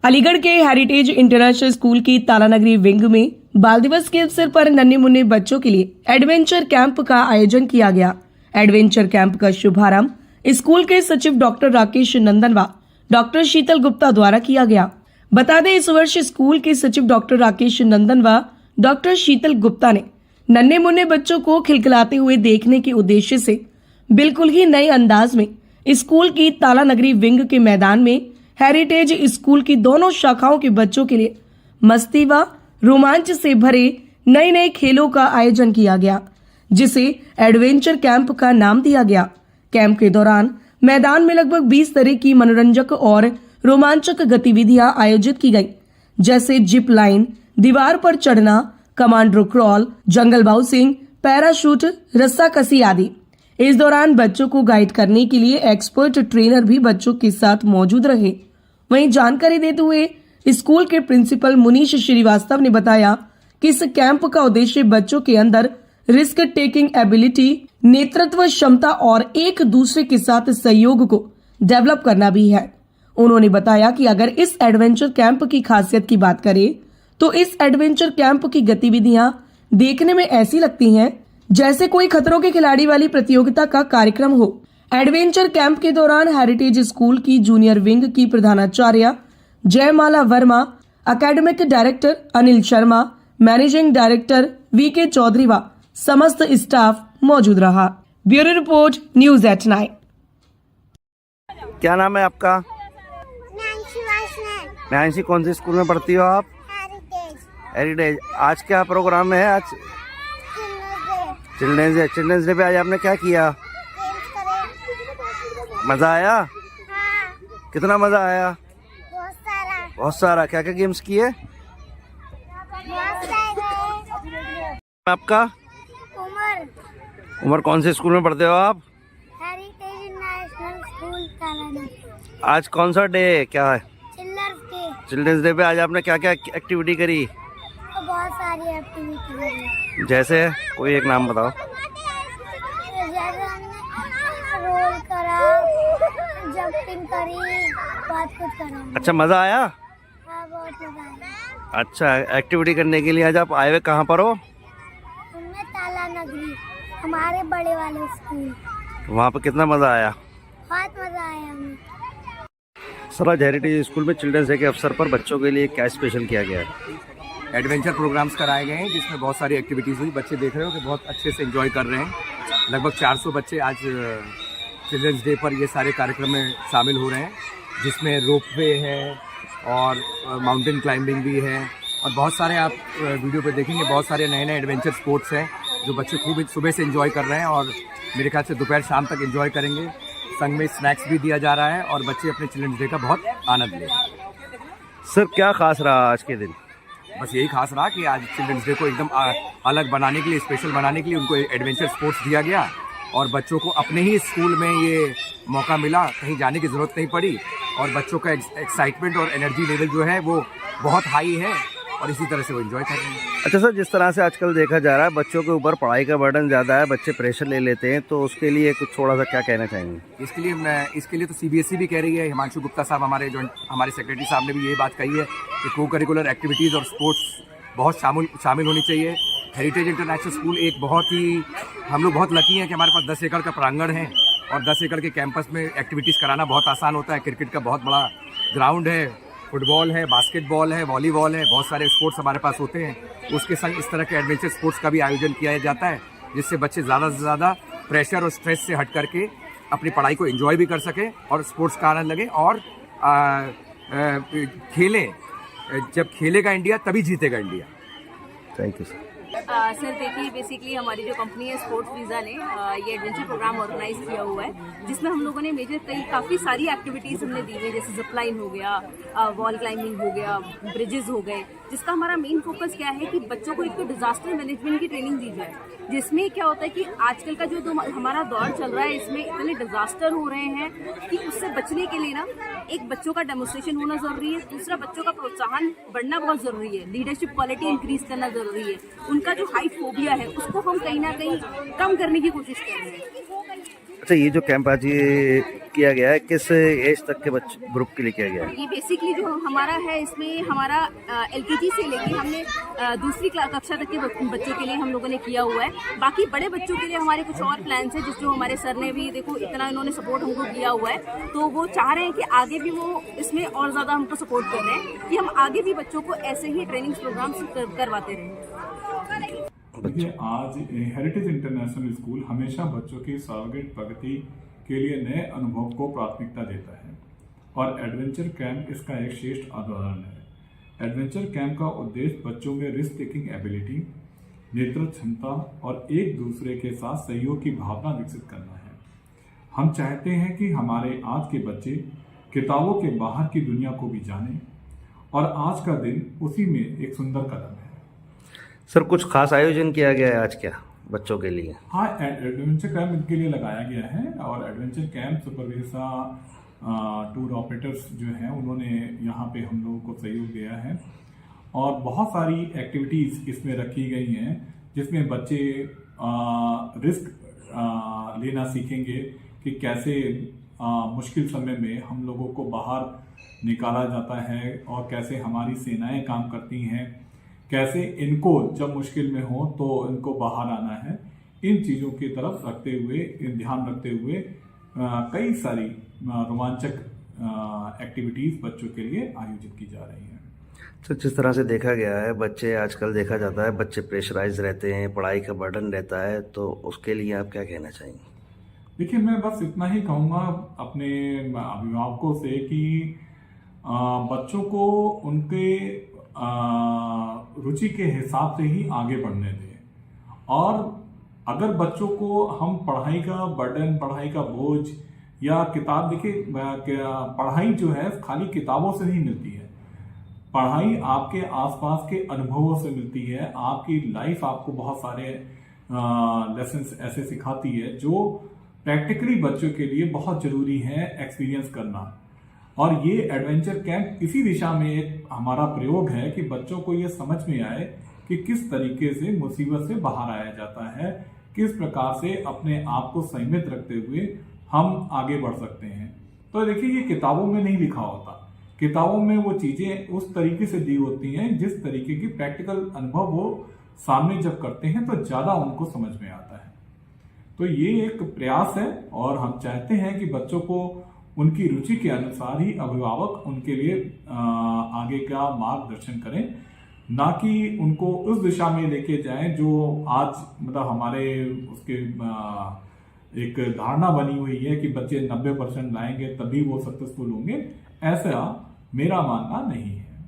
अलीगढ़ के heritage international school की Talanagari wing में बाल दिवस के अवसर पर नन्हे मुन्ने बच्चों के लिए एडवेंचर कैंप का आयोजन किया गया। एडवेंचर कैंप का शुभारंभ स्कूल के सचिव डॉक्टर राकेश नंदन व डॉक्टर शीतल गुप्ता द्वारा किया गया। बता दें, इस वर्ष स्कूल के सचिव डॉक्टर राकेश नंदन व डॉक्टर शीतल गुप्ता ने नन्हे मुन्ने बच्चों को खिलखिलाते हुए देखने के उद्देश्य से बिल्कुल ही नए अंदाज में स्कूल की तालानगरी विंग के मैदान में हेरिटेज स्कूल की दोनों शाखाओं के बच्चों के लिए मस्ती व रोमांच से भरे नए नए खेलों का आयोजन किया गया, जिसे एडवेंचर कैंप का नाम दिया गया। कैंप के दौरान मैदान में लगभग 20 तरह की मनोरंजक और रोमांचक गतिविधियां आयोजित की गई, जैसे जिप लाइन, दीवार पर चढ़ना, कमांडो क्रॉल, जंगल बाउंसिंग, पैराशूट, रस्साकसी आदि। इस दौरान बच्चों को गाइड करने के लिए एक्सपर्ट ट्रेनर भी बच्चों के साथ मौजूद रहे। वहीं जानकारी देते हुए स्कूल के प्रिंसिपल मुनीश श्रीवास्तव ने बताया कि इस कैंप का उद्देश्य बच्चों के अंदर रिस्क टेकिंग एबिलिटी, नेतृत्व क्षमता और एक दूसरे के साथ सहयोग को डेवलप करना भी है। उन्होंने बताया कि अगर इस एडवेंचर कैंप की खासियत की बात करें तो इस एडवेंचर कैंप की गतिविधियां देखने में ऐसी लगती हैं जैसे कोई खतरों के खिलाड़ी वाली प्रतियोगिता का कार्यक्रम हो। एडवेंचर कैंप के दौरान हेरिटेज स्कूल की जूनियर विंग की प्रधानाचार्य Jaymala Verma, academic director Anil Sharma, managing director V K Chaudhary व समस्त स्टाफ मौजूद रहा। Bureau report, news at 9। क्या नाम है आपका? नैन्सी। नैन्सी, कौन से स्कूल में पढ़ती हो आप? हेरिटेज। आज क्या प्रोग्राम है? आज चिल्ड्रेंस डे। चिल्ड्रेंस डे पे आज आपने क्या किया? मजा आया? हाँ। कितना मजा आया? बहुत सारा। बहुत सारा। क्या क्या गेम्स किए? आपका? उमर, कौन से स्कूल में पढ़ते हो आप? Heritage international school Talanagari. आज कौन सा डे है? क्या है? Children's day. चिल्ड्रेंस डे पे आज आपने क्या क्या एक्टिविटी करी? तो बहुत सारी एक्टिविटी करी। जैसे कोई एक नाम बताओ। जैसे हमने रोल करा, जंपिंग करी, बहुत कुछ करा। अच्छा, मजा आया? हाँ, बहुत मजा आया। अच्छा, एक्टिविटी करने के लिए आज आप आए हुए कहाँ पर हो? हमने तालानगरी, हमारे बड़े वाले स्कूल। वहाँ पर कितना मजा आया? बहुत मजा आया हमें। सर, आज हेरिटेज स्कूल में चिल्ड्रंस डे के अवसर पर बच्चों के लिए क्या स्पेशल किया गया है? एडवेंचर प्रोग्राम्स कराए गए हैं, जिसमें बहुत सारी एक्टिविटीज़ हुई। बच्चे देख रहे हो कि बहुत अच्छे से एंजॉय कर रहे हैं। लगभग 400 बच्चे आज चिल्ड्रंस डे पर ये सारे कार्यक्रम में शामिल हो रहे हैं, जिसमें रोपवे है और माउंटेन क्लाइंबिंग भी है, और बहुत सारे आप वीडियो पे देखेंगे बहुत सारे नए नए एडवेंचर स्पोर्ट्स हैं जो बच्चे खूब सुबह से एंजॉय कर रहे हैं और मेरे ख्याल से दोपहर शाम तक एंजॉय करेंगे। संग में स्नैक्स भी दिया जा रहा है और बच्चे अपने चिल्ड्रंस डे का बहुत आनंद ले रहे हैं। सर, क्या खास रहा आज के दिन? बस यही खास रहा कि आज चिल्ड्रंस डे को एकदम अलग बनाने के लिए, स्पेशल बनाने के लिए उनको एडवेंचर स्पोर्ट्स दिया गया और बच्चों को अपने ही स्कूल में ये मौका मिला, कहीं जाने की ज़रूरत नहीं पड़ी और बच्चों का एक्साइटमेंट और एनर्जी लेवल जो है वो बहुत हाई है और इसी तरह से वो एंजॉय कर रहे हैं। अच्छा सर, जिस तरह से आजकल देखा जा रहा है बच्चों के ऊपर पढ़ाई का बर्डन ज़्यादा है, बच्चे प्रेशर ले लेते हैं, तो उसके लिए कुछ थोड़ा सा क्या कहना चाहेंगे? इसके लिए तो CBSE भी कह रही है। हिमांशु गुप्ता साहब, हमारे सेक्रेटरी साहब ने भी ये बात कही है कि को करिकुलर एक्टिविटीज़ और स्पोर्ट्स बहुत शामिल होनी चाहिए। हेरिटेज इंटरनेशनल स्कूल एक बहुत ही, हम लोग बहुत लकी हैं कि हमारे पास 10 एकड़ का प्रांगण है और 10 एकड़ के कैंपस में एक्टिविटीज़ कराना बहुत आसान होता है। क्रिकेट का बहुत बड़ा ग्राउंड है, फुटबॉल है, बास्केटबॉल है, वॉलीबॉल है, बहुत सारे स्पोर्ट्स हमारे पास होते हैं। उसके संग इस तरह के एडवेंचर स्पोर्ट्स का भी आयोजन किया जाता है, जिससे बच्चे ज़्यादा से ज़्यादा प्रेशर और स्ट्रेस से हट करके अपनी पढ़ाई को एंजॉय भी कर सकें और स्पोर्ट्स का आनंद लगे और खेलें। जब खेलेगा इंडिया तभी जीतेगा India. Thank you sir. Sir देखिए, बेसिकली हमारी जो कंपनी है स्पोर्ट्स वीज़ा ने ये एडवेंचर प्रोग्राम ऑर्गेनाइज किया हुआ है, जिसमें हम लोगों ने काफ़ी सारी एक्टिविटीज़ हमने दी है, जैसे जिप लाइन हो गया, वॉल क्लाइंबिंग हो गया, ब्रिजेस हो गए, जिसका हमारा मेन फोकस क्या है कि बच्चों को एक तो डिजास्टर मैनेजमेंट की ट्रेनिंग दी जाए, जिसमें क्या होता है कि आजकल का जो हमारा दौर चल रहा है इसमें इतने डिजास्टर हो रहे हैं कि उससे बचने के लिए ना एक बच्चों का डेमोन्स्ट्रेशन होना जरूरी है, दूसरा बच्चों का प्रोत्साहन बढ़ना बहुत जरूरी है, लीडरशिप क्वालिटी इंक्रीज करना जरूरी है, उनका जो हाइट फोबिया है उसको हम कहीं ना कहीं कम करने की कोशिश कर रहे हैं। अच्छा, ये जो कैंप आज ये किया गया है, किस एज तक के बच्चे ग्रुप के लिए किया गया है? ये बेसिकली जो हमारा है, इसमें हमारा एलकेजी से लेके हमने दूसरी कक्षा तक के बच्चों के लिए हम लोगों ने किया हुआ है। बाकी बड़े बच्चों के लिए हमारे कुछ और प्लान्स हैं, जो हमारे सर ने भी देखो इतना इन्होंने सपोर्ट हमको किया हुआ है, तो वो चाह रहे हैं कि आगे भी वो इसमें और ज़्यादा हमको सपोर्ट कर रहे हैं कि हम आगे भी बच्चों को ऐसे ही ट्रेनिंग प्रोग्राम्स करवाते रहें। देखिए, आज हेरिटेज इंटरनेशनल स्कूल हमेशा बच्चों की सर्वांगीण प्रगति के लिए नए अनुभव को प्राथमिकता देता है और एडवेंचर कैंप इसका एक श्रेष्ठ उदाहरण है। एडवेंचर कैंप का उद्देश्य बच्चों में रिस्क टेकिंग एबिलिटी, नेतृत्व क्षमता और एक दूसरे के साथ सहयोग की भावना विकसित करना है। हम चाहते हैं कि हमारे आज के बच्चे किताबों के बाहर की दुनिया को भी जानें और आज का दिन उसी में एक सुंदर कदम है। सर, कुछ खास आयोजन किया गया है आज क्या बच्चों के लिए? हाँ, एडवेंचर कैंप इनके लिए लगाया गया है और एडवेंचर कैंप सुपरविसा टूर ऑपरेटर्स जो हैं उन्होंने यहाँ पे हम लोगों को सहयोग दिया है और बहुत सारी एक्टिविटीज़ इसमें रखी गई हैं जिसमें बच्चे रिस्क लेना सीखेंगे कि कैसे मुश्किल समय में हम लोगों को बाहर निकाला जाता है और कैसे हमारी सेनाएं काम करती हैं, कैसे इनको जब मुश्किल में हो तो इनको बाहर आना है। इन चीज़ों की तरफ रखते हुए, ध्यान रखते हुए कई सारी रोमांचक एक्टिविटीज़ बच्चों के लिए आयोजित की जा रही हैं। तो जिस तरह से देखा गया है, बच्चे आजकल देखा जाता है बच्चे प्रेशराइज रहते हैं, पढ़ाई का बर्डन रहता है, तो उसके लिए आप क्या कहना चाहेंगे? देखिए, मैं बस इतना ही कहूँगा अपने अभिभावकों से कि बच्चों को उनके रुचि के हिसाब से ही आगे बढ़ने दें और अगर बच्चों को हम पढ़ाई का बर्डन, पढ़ाई का बोझ या किताब, देखिए पढ़ाई जो है खाली किताबों से नहीं मिलती है। पढ़ाई आपके आसपास के अनुभवों से मिलती है। आपकी लाइफ आपको बहुत सारे लेसन्स ऐसे सिखाती है जो प्रैक्टिकली बच्चों के लिए बहुत जरूरी है एक्सपीरियंस करना। और ये एडवेंचर कैंप इसी दिशा में एक हमारा प्रयोग है कि बच्चों को ये समझ में आए कि किस तरीके से मुसीबत से बाहर आया जाता है, किस प्रकार से अपने आप को संयमित रखते हुए हम आगे बढ़ सकते हैं। तो देखिए, ये किताबों में नहीं लिखा होता। किताबों में वो चीज़ें उस तरीके से दी होती हैं जिस तरीके की प्रैक्टिकल अनुभव वो सामने जब करते हैं तो ज़्यादा उनको समझ में आता है। तो ये एक प्रयास है और हम चाहते हैं कि बच्चों को उनकी रुचि के अनुसार ही अभिभावक उनके लिए आगे का मार्गदर्शन करें, ना कि उनको उस दिशा में लेके जाएं जो आज मतलब हमारे उसके एक धारणा बनी हुई है कि बच्चे 90% लाएंगे तभी वो सक्सेसफुल होंगे। ऐसा मेरा मानना नहीं है।